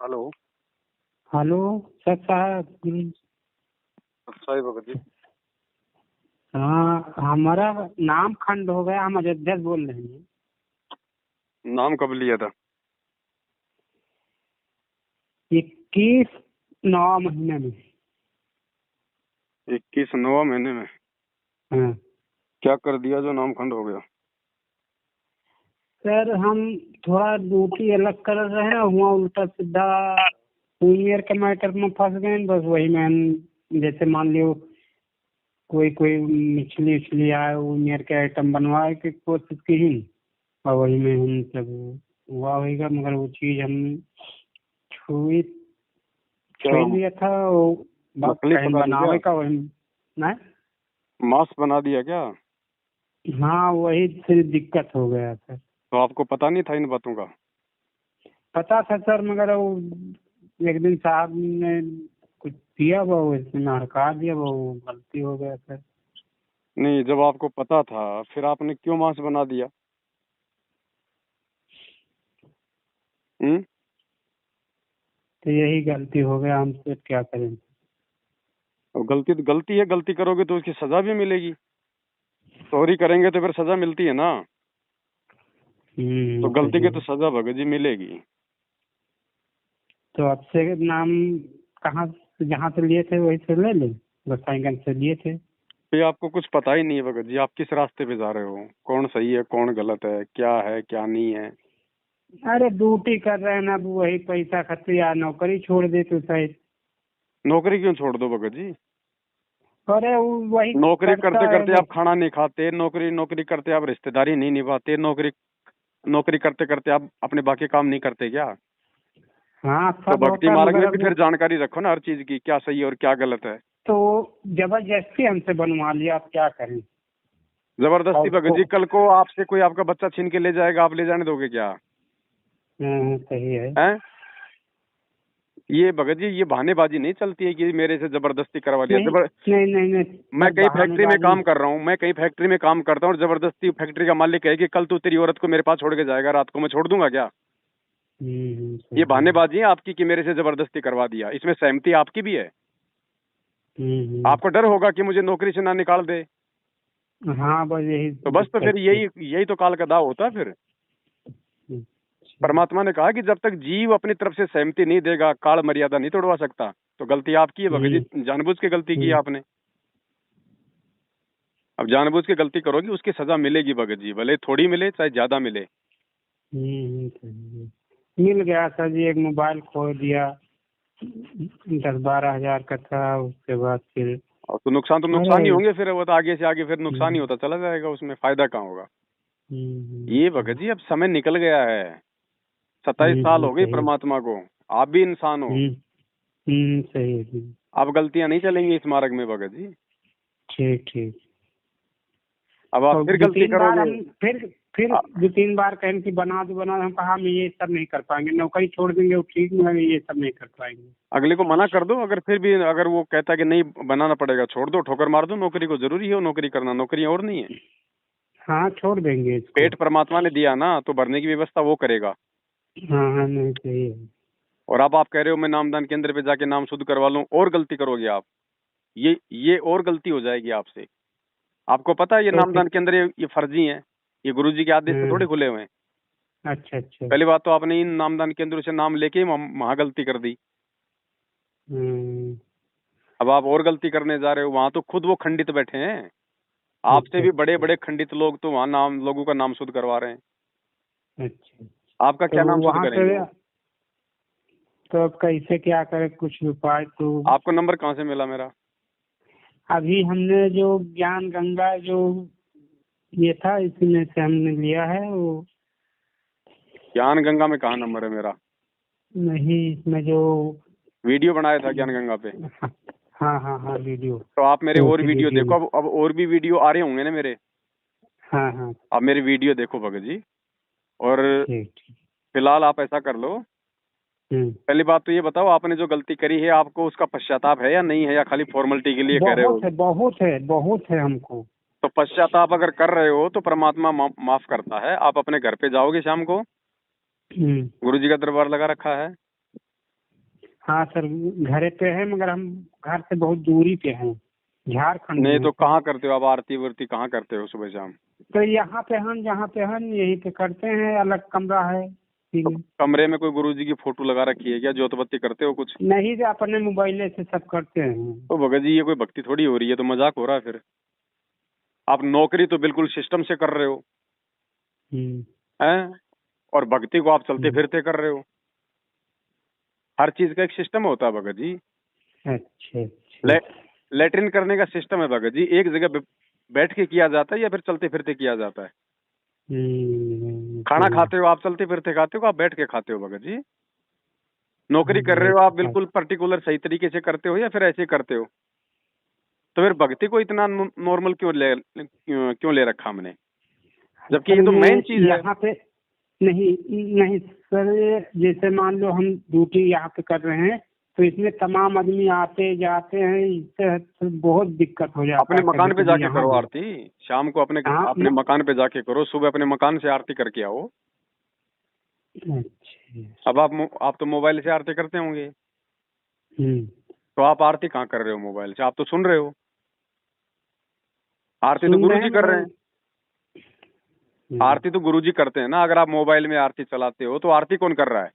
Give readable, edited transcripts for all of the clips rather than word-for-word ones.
Hello. Hello sir साहब। अच्छा है भगत जी। हाँ, हमारा नाम खंड हो गया, हम अयोध्या से बोल रहे हैं। नाम कब लिया था? 21/9 महीने में। 21/9 महीने में? हाँ क्या कर दिया जो नाम खंड हो गया? सर, हम थोड़ा ड्यूटी अलग कर रहे हैं, हुआ उल्टा सीधा जूनियर के मैटर में फंस गए। बस वही में हम जैसे मान लियो कोई कोई मछली उछली आए, जूनियर के आइटम बनवाए की कोशिश की ही, और वही में हम सब हुआ होगा, मगर वो चीज हम छुई क्या लिया था। वो बस नकली कहीं पका दी क्या? बनावे का वही नहीं। मांस बना दिया क्या? हाँ, वही फिर दिक्कत हो गया सर। तो आपको पता नहीं था इन बातों का? पता था सर, मगर वो एक दिन साहब ने कुछ दिया, वो इसमें हड़का दिया, वो गलती हो गया सर। नहीं, जब आपको पता था फिर आपने क्यों मांस बना दिया? हम्म। तो यही गलती हो गया हमसे, क्या करें। और गलती तो गलती है, गलती करोगे तो उसकी सजा भी मिलेगी। चोरी करेंगे तो फिर सजा मिलती है ना। तो गलती सही की तो है। सजा भगत जी मिलेगी। तो आपसे नाम कहाँ से, जहाँ से लिए थे वही से ले लें, गोसाईगंज से लिए थे। ये आपको कुछ पता ही नहीं है भगत जी, आप किस रास्ते पे जा रहे हो, कौन सही है कौन गलत है क्या नहीं है। अरे ड्यूटी कर रहे हैं ना, अब वही पैसा खातिर या नौकरी छोड़ दे तो सही। नौकरी क्यों छोड़ दो भगत जी? अरे वो वही नौकरी करता करते है करते आप बस। खाना नहीं खाते, नौकरी करते आप रिश्तेदारी नहीं निभाते, नौकरी करते करते आप अपने बाकी काम नहीं करते क्या? हाँ तो सब भक्ति होता है, मार्ग मगर में भी अब फिर जानकारी रखो ना हर चीज की, क्या सही है और क्या गलत है। तो जबरदस्ती हमसे बनवा लिया, आप क्या करें। जबरदस्ती और भगत को जी, कल को आपसे कोई आपका बच्चा छीन के ले जाएगा, आप ले जाने दोगे क्या? सही है। हैं? ये भगत जी, ये बहानेबाजी नहीं चलती है कि मेरे से जबरदस्ती करवा लिया। नहीं नहीं नहीं नहीं मैं सर, कहीं फैक्ट्री में बहानेबाजी काम कर रहा हूँ, मैं कहीं फैक्ट्री में काम करता हूँ और जबरदस्ती फैक्ट्री का मालिक है कि कल तू तेरी औरत को मेरे पास छोड़ के जाएगा, रात को मैं छोड़ दूंगा क्या? सही ये है। बहानेबाजी है आपकी कि मेरे से जबरदस्ती करवा दिया, इसमें सहमति आपकी भी है। हम्म। आपको डर होगा कि मुझे नौकरी से ना निकाल दे। हाँ बस यही तो बस, तो दिक्कत फिर थी। यही यही तो काल का दाव होता है फिर। अच्छा। परमात्मा ने कहा कि जब तक जीव अपनी तरफ से सहमति नहीं देगा, काल मर्यादा नहीं तोड़वा सकता। तो गलती आपकी है भगत हम्म जी, जानबूझ के गलती की है हम्म आपने। अब जानबूझ के गलती करोगी, उसकी सजा मिलेगी भगत जी, भले थोड़ी मिले चाहे ज्यादा मिले। सही है। मिल गया सर जी, एक मोबाइल खो दिया, 10-12 हजार का था, उसके बाद फिर और तो नुकसान ही अरे होंगे फिर, वो तो आगे से आगे फिर नुकसान ही हम्म होता चला जाएगा, उसमें फायदा कहाँ होगा। ये भगत सही। जी अब समय निकल गया है, 27 साल हो गई सही। परमात्मा को। आप भी इंसान हो। सही है जी। अब गलतियां नहीं चलेंगी इस मार्ग में भगत जी। ठीक ठीक। अब आप और फिर दो गलती तीन बार करोगे। हम फिर आ- 2-3 बार कहें कि बना दो, हम कहा हम ये सब नहीं कर पाएंगे, नौकरी छोड़ देंगे वो ठीक, मगर ये सब नहीं कर पाएंगे। अगले को मना कर दो, अगर फिर भी अगर वो कहता है कि नहीं बनाना पड़ेगा, छोड़ दो, ठोकर मार दो नौकरी को, जरूरी है वो नौकरी करना, नौकरी और नहीं है। हाँ छोड़ देंगे इसको। पेट परमात्मा ने दिया ना, तो भरने की व्यवस्था वो करेगा। हाँ हाँ, नहीं सही है। और अब आप कह रहे हो मैं नामदान केंद्र पे जाके नाम शुद्ध करवा लूं, और गलती करोगे आप। ये और गलती हो जाएगी आपसे। आपको पता है ये कैसे। नामदान केंद्र ये फर्जी है, ये गुरुजी के आदेश से थोड़े हाँ। खुले हुए हैं। अच्छा अच्छा। पहली बात तो आपने इन नामदान केंद्रों से नाम लेके ही महागलती कर दी। हम्म, अब आप और गलती करने जा रहे हो, वहां तो खुद वो खंडित बैठे हैं। आपसे अच्छा भी बड़े अच्छा बड़े खंडित लोग तो वहां नाम लोगों का नाम शुद्ध करवा रहे हैं। अच्छा। आपका तो क्या नाम शुद्ध वहाँ करेंगे पे वो? तो अब कैसे क्या करें, कुछ उपाय तो। आपको नंबर कहाँ से मिला मेरा? अभी हमने जो ज्ञान गंगा जो ये था, इसी में से हमने लिया है वो। ज्ञान गंगा में कहाँ नंबर है मेरा? नहीं, इसमें जो वीडियो बनाया था ज्ञान गंगा पे। हाँ हाँ हाँ, वीडियो। तो आप मेरे तो और उसी वीडियो वीडियो देखो, में। अब और भी वीडियो आ रहे होंगे ना मेरे। हाँ हाँ। आप मेरे वीडियो देखो भगत जी। और ठीक ठीक। फिलहाल आप ऐसा कर लो, हम्म। पहली बात तो ये बताओ, आपने जो गलती करी है आपको उसका पश्चाताप है या नहीं है, या खाली फॉर्मेलिटी के लिए कह रहे हो? बहुत है, बहुत है, बहुत है हमको। तो पश्चाताप अगर कर रहे हो तो परमात्मा माफ करता है। आप अपने घर पे जाओगे शाम को, हम्म। गुरु जी का दरबार लगा रखा है, हाँ सर, घर पे है मगर हम घर से बहुत दूरी पे हैं, झारखंड नहीं में तो है। कहाँ करते हो आप आरती वारती, कहाँ करते हो सुबह शाम? तो यहाँ पे हम जहाँ पे हम यहीं पे करते हैं, अलग कमरा है। ठीक तो है। कमरे में कोई गुरुजी की फोटो लगा रखी है क्या? जोत बत्ती करते हो कुछ? नहीं, जो अपने मोबाइल से सब करते हैं। तो भगत जी ये कोई भक्ति थोड़ी हो रही है, तो मजाक हो रहा है फिर। आप नौकरी तो बिल्कुल सिस्टम से कर रहे हो, हम्म, हैं? और भक्ति को आप चलते हम्म। फिरते कर रहे हो। हर चीज का एक सिस्टम होता है भगत जी। अच्छा अच्छा। ले, लेटरिन करने का सिस्टम है भगत जी, एक जगह बैठ के किया जाता है या फिर चलते फिरते किया जाता है? खाना सही। खाते हो आप चलते फिरते खाते हो, आप बैठ के खाते हो भगत जी? नौकरी कर रहे बैठ हो आप के खा। बिल्कुल पर्टिकुलर सही तरीके से करते हो या फिर ऐसे करते हो? तो फिर भक्ति को इतना नॉर्मल क्यों ले रखा हमने, जबकि असल ये तो मेन में चीज है। यहाँ पे नहीं, नहीं सर, जैसे मान लो हम ड्यूटी यहाँ पे कर रहे हैं, तो इसमें तमाम आदमी आते जाते हैं, इससे तो बहुत दिक्कत हो जाता अपने है कभी मकान पे कभी जाके यहाँ करो भी। आरती, शाम को अपने हाँ अपने मकान पे जाके करो, सुबह अपने मकान से आरती करके आओ। अच्छा। अब आप तो मोबाइल से आरती करते होंगे, हम्म। तो आप आरती कहाँ कर रहे हो मोबाइल से? आप तो सुन रहे हो, आरती तो सुन रहे हैं गुरुजी कर रहे मगर। हैं। आरती तो गुरुजी करते हैं ना। अगर आप मोबाइल में आरती चलाते हो तो आरती कौन कर रहा है?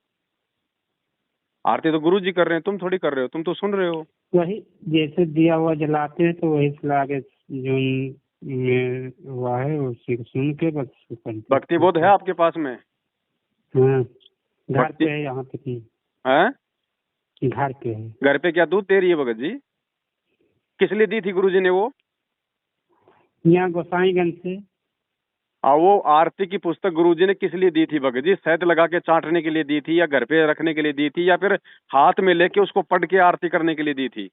आरती तो गुरुजी कर रहे हैं, तुम थोड़ी कर रहे हो, तुम तो सुन रहे हो। वही, जैसे दिया हुआ जलाते हैं तो वही चला के जो में हुआ है उसी को सुन के बस करते भक्ति बोध है आपके पास में? हाँ, घर भक्ति पे है यहाँ पे की। है? घर पे है। घर पे क्या दूध दे रही है भगत जी? किस लिए दी थी गुरुजी ने वो? यहाँ गोसाईगंज से। वो आरती की पुस्तक गुरुजी ने किस लिए दी थी भगत जी? शहद लगा के चाटने के लिए दी थी, या घर पे रखने के लिए दी थी, या फिर हाथ में लेके उसको पढ़ के आरती करने के लिए दी थी?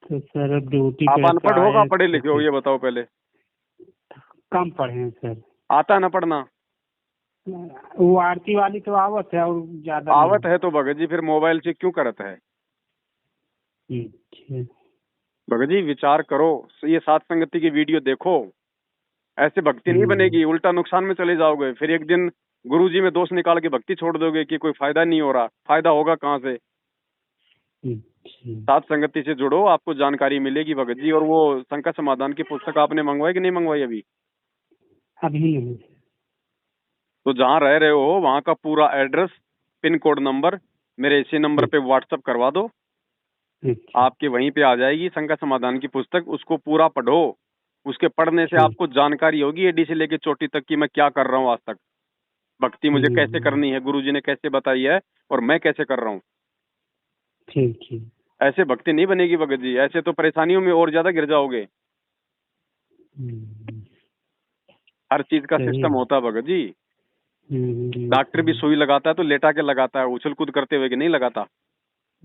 तो सर अब ड्यूटी आप पे अनपढ़ से होगा आए पढ़े तो लिखे हो, फिर ये बताओ पहले। कम पढ़े हैं सर। आता है ना पढ़ना? वो आरती वाली तो आवत है और ज्यादा आवत है तो भगत जी फिर मोबाइल से क्यों करत है? नहीं। अच्छा। भगत जी विचार करो, ये सात संगति की वीडियो देखो। ऐसे भक्ति नहीं बनेगी, उल्टा नुकसान में चले जाओगे। फिर एक दिन गुरुजी में दोष निकाल के भक्ति छोड़ दोगे कि कोई फायदा नहीं हो रहा। फायदा होगा कहाँ से? अच्छा। सात संगति से जुड़ो, आपको जानकारी मिलेगी भगत जी। और वो संकट समाधान की पुस्तक आपने मंगवाई कि नहीं मंगवाई अभी? अभी नहीं। तो जहाँ रह रहे हो वहाँ का पूरा एड्रेस, पिन कोड नंबर मेरे इसी नंबर पे व्हाट्सअप करवा दो। अच्छा। आपके वहीं पे आ जाएगी संकट समाधान की पुस्तक। उसको पूरा पढ़ो। उसके पढ़ने से आपको जानकारी होगी एडी से लेके चोटी तक की मैं क्या कर रहा हूँ आज तक, भक्ति मुझे कैसे करनी है, गुरुजी ने कैसे बताई है और मैं कैसे कर रहा हूँ। ठीक ठीक। ऐसे भक्ति नहीं बनेगी भगत जी, ऐसे तो परेशानियों में और ज्यादा गिर जाओगे। हर चीज का सिस्टम होता है भगत जी। डॉक्टर भी सुई लगाता है तो लेटा के लगाता है, उछल कूद करते हुए कि नहीं लगाता।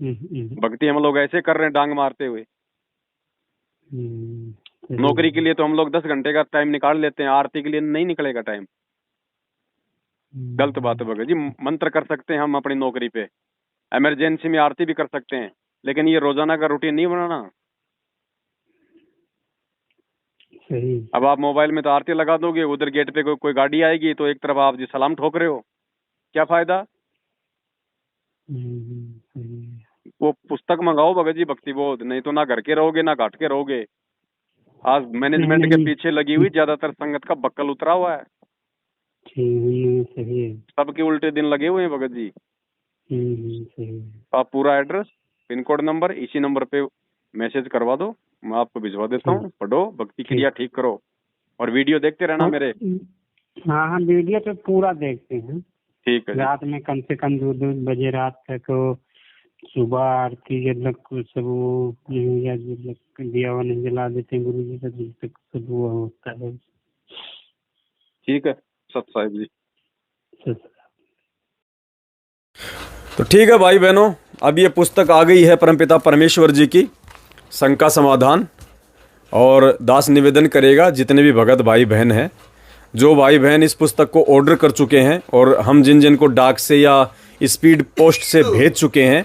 भक्ति हम लोग ऐसे कर रहे हैं डांग मारते हुए। नौकरी के लिए तो हम लोग 10 घंटे का टाइम निकाल लेते हैं, आरती के लिए नहीं निकलेगा टाइम। गलत बात है भगत जी। मंत्र कर सकते हैं हम अपनी नौकरी पे, इमरजेंसी में आरती भी कर सकते हैं, लेकिन ये रोजाना का रूटीन नहीं बनाना। सही। अब आप मोबाइल में तो आरती लगा दोगे, उधर गेट पे कोई गाड़ी आएगी तो एक तरफ आप जी सलाम ठोक रहे हो, क्या फायदा? वो पुस्तक मंगाओ भगत जी भक्ति बोध, नहीं तो ना घर के रहोगे ना घाट के रहोगे। आज मैनेजमेंट के पीछे लगी हुई ज्यादातर संगत का बक्कल उतरा हुआ है। सही है। सबके उल्टे दिन लगे हुए हैं भगत जी। सही। आप पूरा एड्रेस, पिन कोड नंबर इसी नंबर पे मैसेज करवा दो, मैं आपको भिजवा देता हूँ। पढ़ो, भक्ति क्रिया ठीक करो और वीडियो देखते रहना मेरे। हाँ हाँ, वीडियो तो पूरा देखते हैं। ठीक है। रात में कम से कम 2 बजे रात तक, सुबह आरती जब तक सब दिया हुआ नहीं जला देते गुरु जी का, जब तक सब वो होता है। ठीक है सत साहिब जी। तो ठीक है भाई बहनों, अब ये पुस्तक आ गई है परमपिता परमेश्वर जी की शंका समाधान। और दास निवेदन करेगा जितने भी भगत भाई बहन हैं, जो भाई बहन इस पुस्तक को ऑर्डर कर चुके हैं और हम जिन जिन को डाक से या स्पीड पोस्ट से भेज चुके हैं,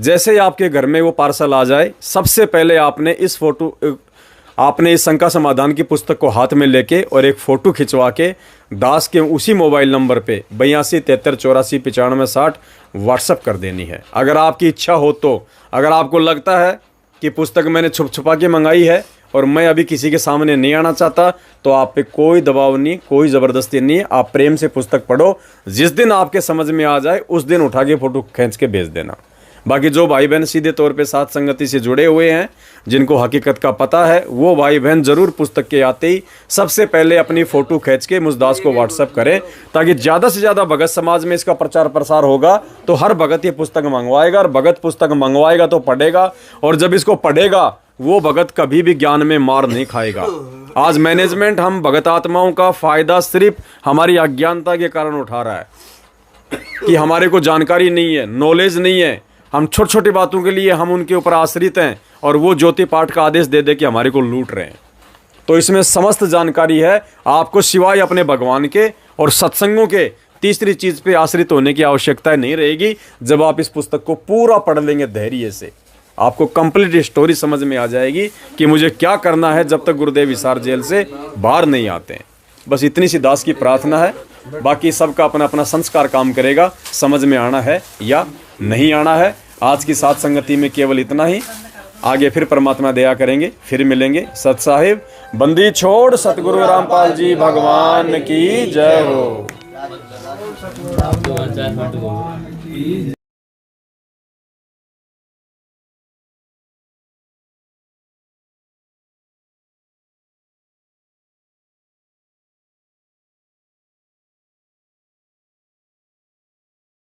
जैसे ही आपके घर में वो पार्सल आ जाए, सबसे पहले आपने इस फोटो आपने इस शंका समाधान की पुस्तक को हाथ में लेके और एक फ़ोटो खिंचवा के दास के उसी मोबाइल नंबर पे 82 73 84 95 60 व्हाट्सअप कर देनी है। अगर आपकी इच्छा हो तो, अगर आपको लगता है कि पुस्तक मैंने छुप छुपा के मंगाई है और मैं अभी किसी के सामने नहीं आना चाहता, तो आप पे कोई दबाव नहीं, कोई ज़बरदस्ती नहीं है। आप प्रेम से पुस्तक पढ़ो, जिस दिन आपके समझ में आ जाए उस दिन उठा के फ़ोटो खींच के भेज देना। बाकी जो भाई बहन सीधे तौर पे साथ संगति से जुड़े हुए हैं, जिनको हकीकत का पता है, वो भाई बहन ज़रूर पुस्तक के आते ही सबसे पहले अपनी फ़ोटो खींच के मुझदास को व्हाट्सएप करें, ताकि ज़्यादा से ज़्यादा भगत समाज में इसका प्रचार प्रसार होगा तो हर भगत ये पुस्तक मंगवाएगा, और भगत पुस्तक मंगवाएगा तो पढ़ेगा, और जब इसको पढ़ेगा वो भगत कभी भी ज्ञान में मार नहीं खाएगा। आज मैनेजमेंट हम भगत आत्माओं का फ़ायदा सिर्फ हमारी अज्ञानता के कारण उठा रहा है कि हमारे को जानकारी नहीं है, नॉलेज नहीं है, हम छोटी छोटी बातों के लिए हम उनके ऊपर आश्रित हैं, और वो ज्योति पाठ का आदेश दे दे के हमारे को लूट रहे हैं। तो इसमें समस्त जानकारी है। आपको सिवाय अपने भगवान के और सत्संगों के तीसरी चीज़ पे आश्रित होने की आवश्यकता नहीं रहेगी। जब आप इस पुस्तक को पूरा पढ़ लेंगे धैर्य से, आपको कंप्लीट स्टोरी समझ में आ जाएगी कि मुझे क्या करना है जब तक गुरुदेव हिसार जेल से बाहर नहीं आते हैं। बस इतनी सी दास की प्रार्थना है। बाकी सबका अपना अपना संस्कार काम करेगा, समझ में आना है या नहीं आना है। आज की साथ संगति में केवल इतना ही। आगे फिर परमात्मा दया करेंगे, फिर मिलेंगे। सत साहिब बंदी छोड़ सतगुरु रामपाल जी भगवान की जय हो।